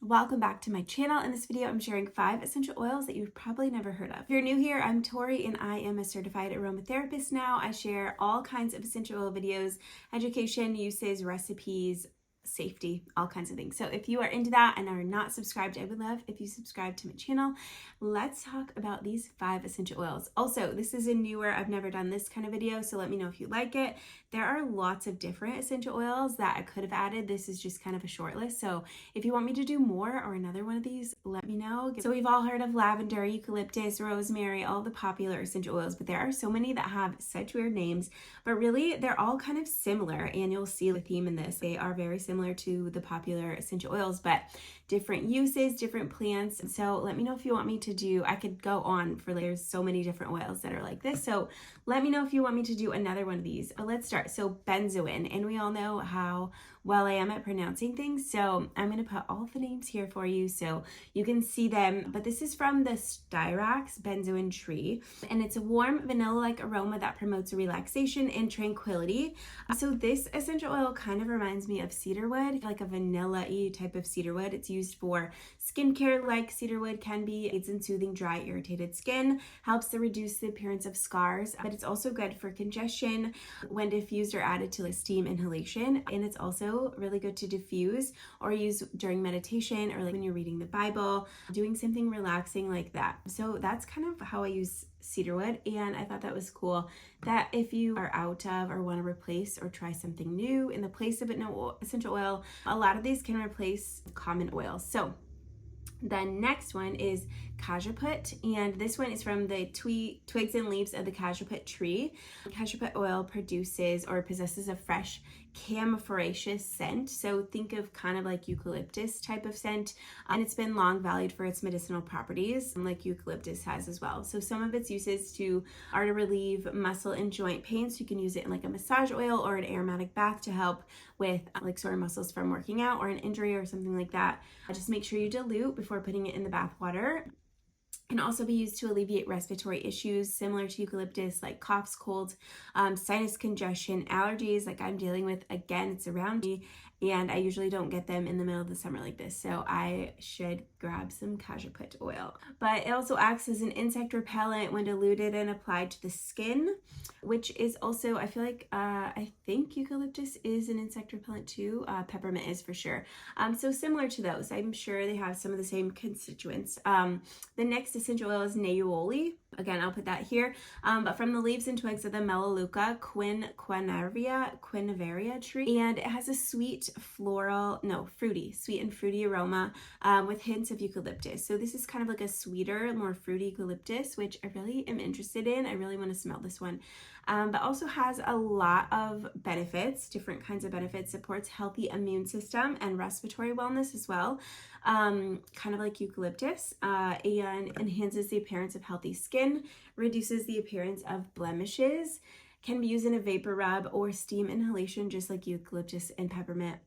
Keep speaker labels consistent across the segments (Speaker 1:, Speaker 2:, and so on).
Speaker 1: Welcome back to my channel. In this video, I'm sharing 5 essential oils that you've probably never heard of. If you're new here, I'm Tori and I am a certified aromatherapist now. I share all kinds of essential oil videos, education, uses, recipes, safety, all kinds of things. So if you are into that and are not subscribed, I would love if you subscribe to my channel. Let's talk about these 5 essential oils. Also, this is a newer, I've never done this kind of video, so let me know if you like it. There are lots of different essential oils that I could have added. This is just kind of a short list. So if you want me to do more or another one of these, let me know. So we've all heard of lavender, eucalyptus, rosemary, all the popular essential oils, but there are so many that have such weird names, but really they're all kind of similar, and you'll see the theme in this. They are very similar to the popular essential oils, but different uses, different plants. So let me know if you want me to do, I could go on for there's so many different oils that are like this. So let me know if you want me to do another one of these. But let's start. So benzoin, and we all know how well I am at pronouncing things. So I'm going to put all the names here for you so you can see them. But this is from the styrax benzoin tree, and it's a warm vanilla-like aroma that promotes relaxation and tranquility. So this essential oil kind of reminds me of cedarwood, like a vanilla-y type of cedarwood. It's used for skincare like cedarwood can be. Aids in soothing dry, irritated skin, helps to reduce the appearance of scars, but it's also good for congestion when diffused or added to like steam inhalation. And it's also really good to diffuse or use during meditation or like when you're reading the Bible, doing something relaxing like that. So that's kind of how I use cedarwood, and I thought that was cool that if you are out of or want to replace or try something new in the place of an essential oil, a lot of these can replace common oils. So the next one is kajaput, and this one is from the twigs and leaves of the kajaput tree. Kajaput oil produces or possesses a fresh camphoraceous scent, so think of kind of like eucalyptus type of scent, and it's been long valued for its medicinal properties like eucalyptus has as well. So some of its uses are to relieve muscle and joint pain, so you can use it in like a massage oil or an aromatic bath to help with like sore muscles from working out or an injury or something like that. Just make sure you dilute before putting it in the bath water. Can also be used to alleviate respiratory issues similar to eucalyptus, like coughs, colds, sinus congestion, allergies like I'm dealing with. Again, it's around me, and I usually don't get them in the middle of the summer like this, so I should grab some kajaput oil. But it also acts as an insect repellent when diluted and applied to the skin, which is also, I feel like, I think eucalyptus is an insect repellent too. Peppermint is for sure. So similar to those, I'm sure they have some of the same constituents. The next essential oil is naioui. Again, I'll put that here. But from the leaves and twigs of the Melaleuca quinavaria tree, and it has a sweet and fruity aroma with hints of eucalyptus. So this is kind of like a sweeter, more fruity eucalyptus, which I really am interested in. I really want to smell this one. But also has a lot of benefits, different kinds of benefits, supports healthy immune system and respiratory wellness as well, kind of like eucalyptus, and enhances the appearance of healthy skin, reduces the appearance of blemishes, can be used in a vapor rub or steam inhalation, just like eucalyptus and peppermint,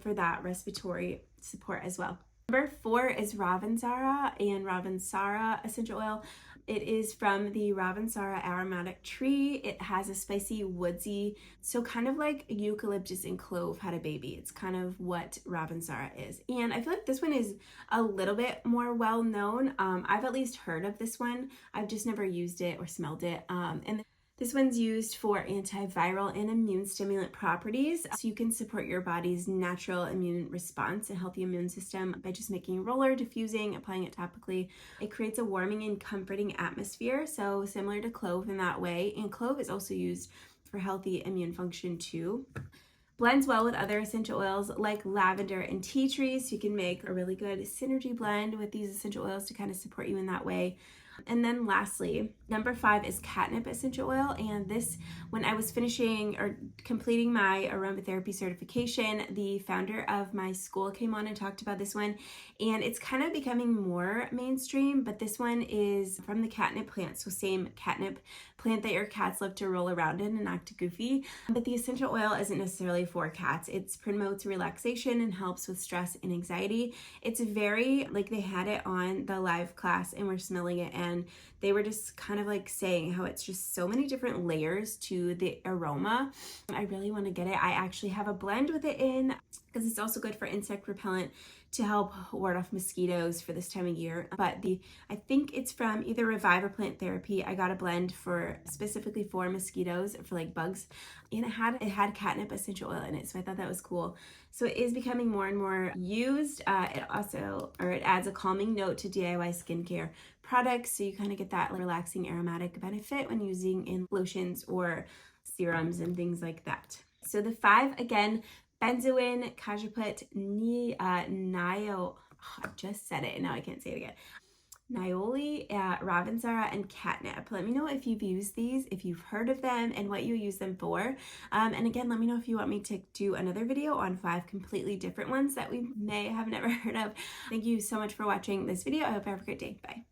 Speaker 1: for that respiratory support as well. Number 4 is ravensara and ravensara essential oil. It is from the ravensara aromatic tree. It has a spicy, woodsy, so kind of like eucalyptus and clove had a baby. It's kind of what ravensara is. And I feel like this one is a little bit more well known. I've at least heard of this one. I've just never used it or smelled it. And this one's used for antiviral and immune stimulant properties, so you can support your body's natural immune response and healthy immune system by just making a roller, diffusing, applying it topically. It creates a warming and comforting atmosphere, so similar to clove in that way. And clove is also used for healthy immune function too. Blends well with other essential oils like lavender and tea tree, so you can make a really good synergy blend with these essential oils to kind of support you in that way. And then lastly, number 5 is catnip essential oil. And this, when I was finishing or completing my aromatherapy certification, the founder of my school came on and talked about this one. And it's kind of becoming more mainstream, but this one is from the catnip plant. So same catnip plant that your cats love to roll around in and act goofy. But the essential oil isn't necessarily for cats. It promotes relaxation and helps with stress and anxiety. It's very, like they had it on the live class and we're smelling it, and they were just kind of like saying how it's just so many different layers to the aroma. I really want to get it. I actually have a blend with it in because it's also good for insect repellent to help ward off mosquitoes for this time of year. But I think it's from either Revive or Plant Therapy. I got a blend for specifically for mosquitoes, for like bugs, and it had catnip essential oil in it, so I thought that was cool. So it is becoming more and more used. It adds a calming note to DIY skincare products, so you kind of get that relaxing aromatic benefit when using in lotions or serums and things like that. So the 5, again, benzoin, cajeput, I just said it and now I can't say it again. Neoli, ravensara, and catnip. Let me know if you've used these, if you've heard of them, and what you use them for. And again, let me know if you want me to do another video on 5 completely different ones that we may have never heard of. Thank you so much for watching this video. I hope you have a great day. Bye.